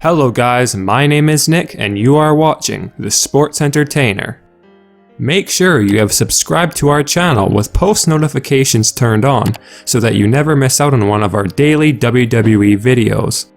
Hello guys, my name is Nick and you are watching The Sports Entertainer. Make sure you have subscribed to our channel with post notifications turned on so that you never miss out on one of our daily WWE videos.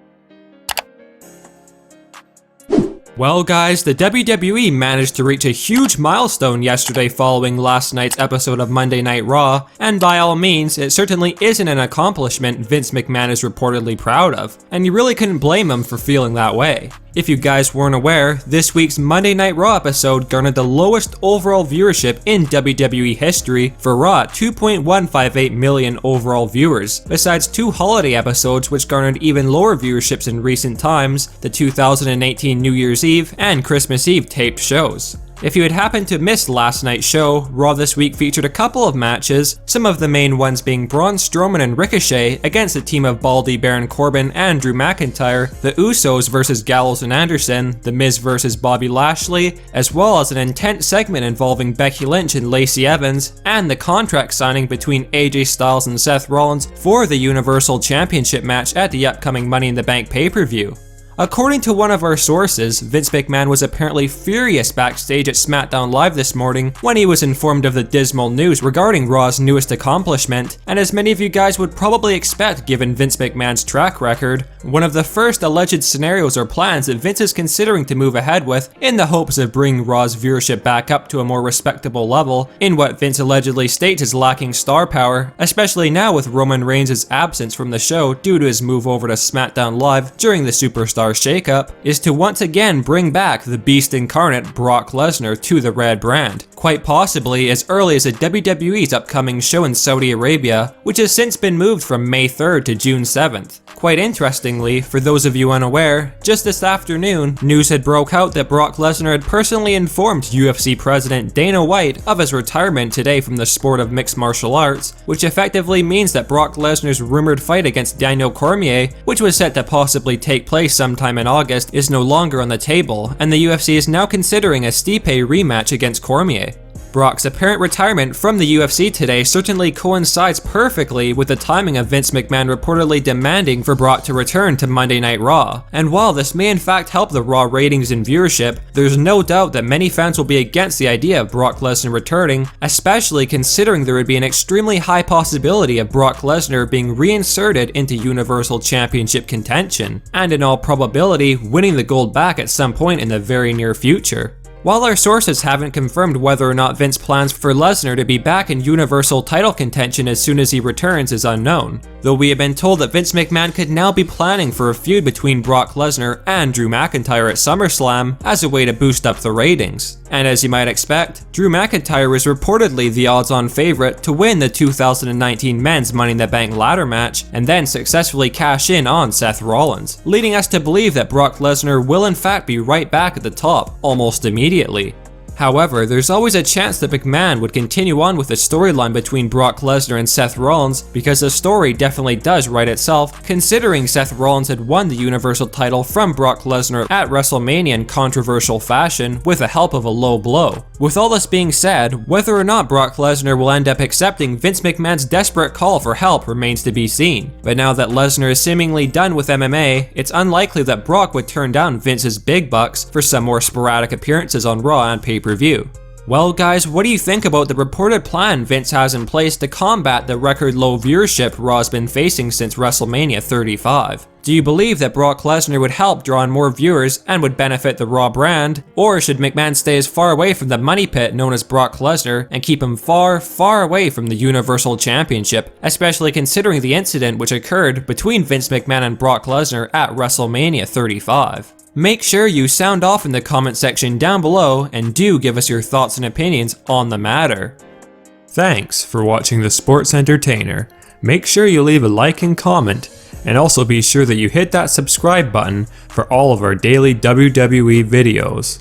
Well guys, the WWE managed to reach a huge milestone yesterday following last night's episode of Monday Night Raw, and by all means, it certainly isn't an accomplishment Vince McMahon is reportedly proud of, and you really couldn't blame him for feeling that way. If you guys weren't aware, this week's Monday Night Raw episode garnered the lowest overall viewership in WWE history for Raw at 2.158 million overall viewers, besides two holiday episodes which garnered even lower viewerships in recent times, the 2018 New Year's Eve and Christmas Eve taped shows. If you had happened to miss last night's show, Raw this week featured a couple of matches, some of the main ones being Braun Strowman and Ricochet against a team of Baldy, Baron Corbin and Drew McIntyre, the Usos versus Gallows and Anderson, the Miz Vs Bobby Lashley, as well as an intense segment involving Becky Lynch and Lacey Evans, and the contract signing between AJ Styles and Seth Rollins for the Universal Championship match at the upcoming Money in the Bank pay-per-view. According to one of our sources, Vince McMahon was apparently furious backstage at SmackDown Live this morning when he was informed of the dismal news regarding Raw's newest accomplishment, and as many of you guys would probably expect given Vince McMahon's track record, one of the first alleged scenarios or plans that Vince is considering to move ahead with in the hopes of bringing Raw's viewership back up to a more respectable level in what Vince allegedly states is lacking star power, especially now with Roman Reigns' absence from the show due to his move over to SmackDown Live during the Superstar Shakeup, is to once again bring back the Beast Incarnate Brock Lesnar to the red brand, quite possibly as early as WWE's upcoming show in Saudi Arabia, which has since been moved from May 3rd to June 7th. Quite interestingly, for those of you unaware, just this afternoon, news had broke out that Brock Lesnar had personally informed UFC President Dana White of his retirement today from the sport of mixed martial arts, which effectively means that Brock Lesnar's rumored fight against Daniel Cormier, which was set to possibly take place sometime in August, is no longer on the table, and the UFC is now considering a Stipe rematch against Cormier. Brock's apparent retirement from the UFC today certainly coincides perfectly with the timing of Vince McMahon reportedly demanding for Brock to return to Monday Night Raw, and while this may in fact help the Raw ratings and viewership, there's no doubt that many fans will be against the idea of Brock Lesnar returning, especially considering there would be an extremely high possibility of Brock Lesnar being reinserted into Universal Championship contention, and in all probability winning the gold back at some point in the very near future. While our sources haven't confirmed whether or not Vince plans for Lesnar to be back in Universal title contention as soon as he returns is unknown, though we have been told that Vince McMahon could now be planning for a feud between Brock Lesnar and Drew McIntyre at SummerSlam as a way to boost up the ratings. And as you might expect, Drew McIntyre is reportedly the odds-on favorite to win the 2019 Men's Money in the Bank ladder match and then successfully cash in on Seth Rollins, leading us to believe that Brock Lesnar will in fact be right back at the top almost immediately. However, there's always a chance that McMahon would continue on with the storyline between Brock Lesnar and Seth Rollins because the story definitely does write itself, considering Seth Rollins had won the Universal title from Brock Lesnar at WrestleMania in controversial fashion with the help of a low blow. With all this being said, whether or not Brock Lesnar will end up accepting Vince McMahon's desperate call for help remains to be seen. But now that Lesnar is seemingly done with MMA, it's unlikely that Brock would turn down Vince's big bucks for some more sporadic appearances on Raw and pay-per-view. Well guys, what do you think about the reported plan Vince has in place to combat the record low viewership Raw's been facing since WrestleMania 35? Do you believe that Brock Lesnar would help draw in more viewers and would benefit the Raw brand? Or should McMahon stay as far away from the money pit known as Brock Lesnar and keep him far, far away from the Universal Championship, especially considering the incident which occurred between Vince McMahon and Brock Lesnar at WrestleMania 35? Make sure you sound off in the comment section down below and do give us your thoughts and opinions on the matter. Thanks for watching The Sports Entertainer. Make sure you leave a like and comment, and also be sure that you hit that subscribe button for all of our daily WWE videos.